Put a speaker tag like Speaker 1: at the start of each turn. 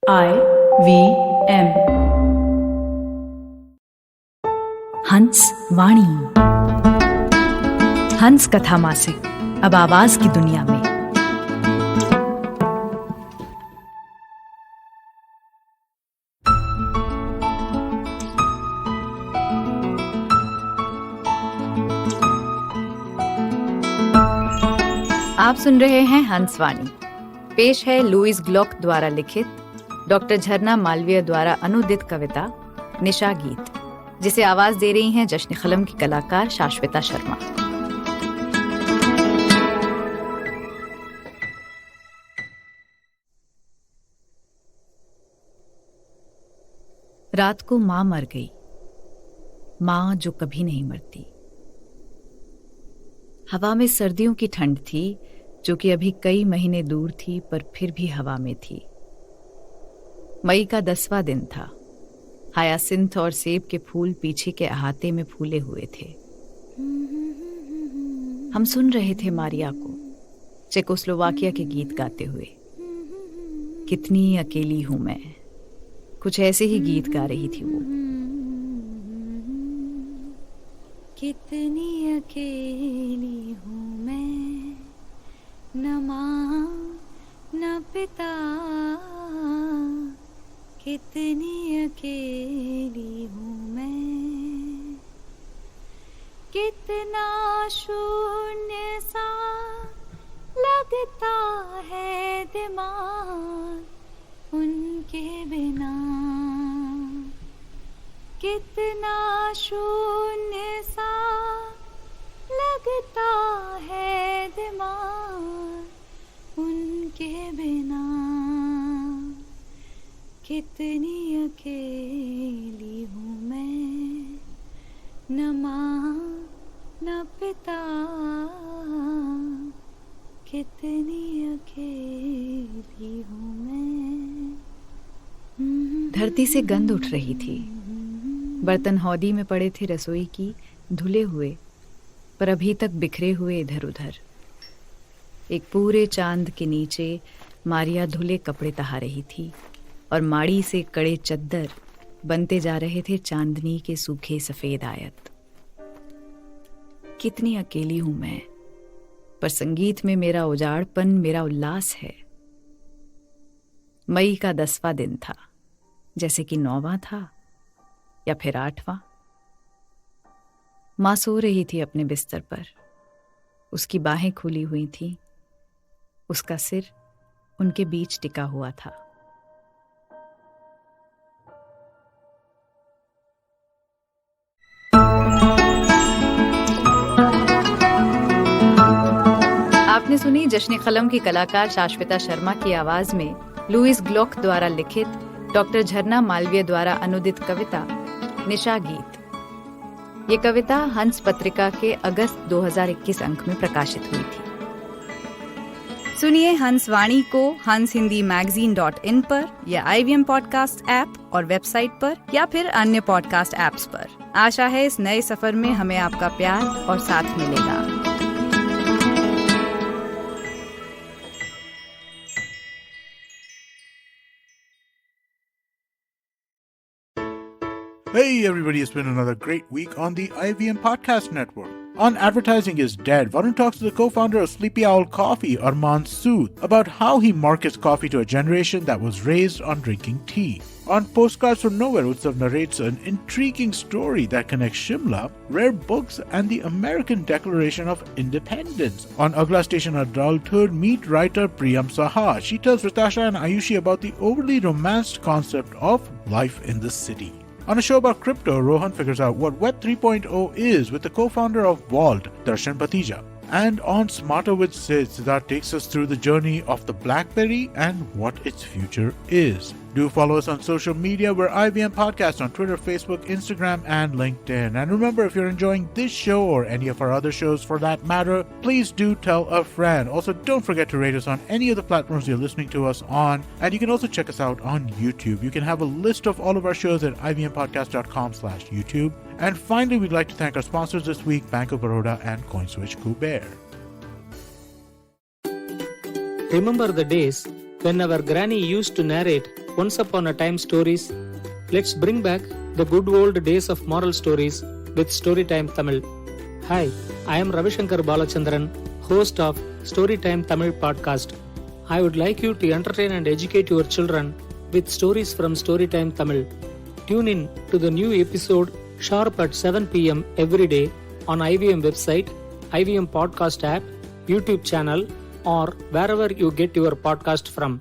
Speaker 1: IVM
Speaker 2: हंस वाणी। हंस कथा मासिक अब आवाज की दुनिया में। आप सुन रहे हैं हंस वाणी। पेश है लुईस ग्लॉक द्वारा लिखित डॉक्टर झरना मालवीय द्वारा अनुदित कविता निशा गीत, जिसे आवाज दे रही हैं जश्न कलम की कलाकार शाश्विता शर्मा। रात को मां मर गई, मां जो कभी नहीं मरती। हवा में सर्दियों की ठंड थी, जो कि अभी कई महीने दूर थी पर फिर भी हवा में थी। मई का 10वां दिन था। हायासिंथ और सेब के फूल पीछे के अहाते में फूले हुए थे। हम सुन रहे थे मारिया को चेकोस्लोवाकिया के गीत गाते हुए। कितनी अकेली हूं मैं, कुछ ऐसे ही गीत गा रही थी वो।
Speaker 3: कितनी अकेली हूँ मैं, न माँ न पिता, कितनी अकेली हूँ मैं। कितना शून्य सा लगता है दिमाग उनके बिना। कितना शून्य सा लगता है दिमाग उनके बिना। कितनी अकेली हूँ मैं, न माँ न पिता, कितनी अकेली हूँ मैं।
Speaker 2: धरती से गंध उठ रही थी। बर्तन हौदी में पड़े थे रसोई की, धुले हुए पर अभी तक बिखरे हुए इधर उधर। एक पूरे चांद के नीचे मारिया धुले कपड़े तहा रही थी और माड़ी से कड़े चद्दर बनते जा रहे थे चांदनी के सूखे सफेद आयत। कितनी अकेली हूं मैं, पर संगीत में मेरा उजाड़पन मेरा उल्लास है। मई का 10वां दिन था, जैसे कि 9वां था या फिर 8वां। मां सो रही थी अपने बिस्तर पर। उसकी बाहें खुली हुई थीं, उसका सिर उनके बीच टिका हुआ था। आपने सुनी जश्न कलम की कलाकार शाश्विता शर्मा की आवाज में लुईस ग्लॉक द्वारा लिखित डॉक्टर झरना मालवीय द्वारा अनुदित कविता निशा गीत। ये कविता हंस पत्रिका के अगस्त 2021 अंक में प्रकाशित हुई थी। सुनिए हंस वाणी को hanshindiMagazine.in पर या IVM पॉडकास्ट ऐप और वेबसाइट पर या फिर अन्य पॉडकास्ट ऐप्स पर। आशा है इस नए सफर में हमें आपका प्यार और साथ मिलेगा।
Speaker 4: Hey everybody, it's been another great week on the IVM Podcast Network. On Advertising is Dead, Varun talks to the co-founder of Sleepy Owl Coffee, Arman Sood, about how he markets coffee to a generation that was raised on drinking tea. On Postcards from Nowhere, Utsav narrates an intriguing story that connects Shimla, rare books, and the American Declaration of Independence. On Agla Station Adulthood, meet writer Priyam Saha. She tells Ritasha and Ayushi about the overly romanced concept of life in the city. On a show about crypto, Rohan figures out what Web 3.0 is with the co-founder of Vault, Darshan Patija. And on Smarter with Sid, Siddharth takes us through the journey of the BlackBerry and what its future is. Do follow us on social media. We're IVM Podcast on Twitter, Facebook, Instagram, and LinkedIn. And remember, if you're enjoying this show or any of our other shows for that matter, please do tell a friend. Also, don't forget to rate us on any of the platforms you're listening to us on. And you can also check us out on YouTube. You can have a list of all of our shows at ivmpodcast.com/YouTube. And finally, we'd like to thank our sponsors this week, Bank of Baroda and CoinSwitch Kuber.
Speaker 5: Remember the days when our granny used to narrate
Speaker 1: once upon a time stories. Let's bring back the good old days of moral stories with Storytime Tamil. Hi, I am Ravishankar Balachandran, host of Storytime Tamil podcast. I would like you to entertain and educate your children with stories from Storytime Tamil. Tune in to the new episode sharp at 7 p.m. every day on IVM website, IVM podcast app, YouTube channel, or wherever you get your podcast from.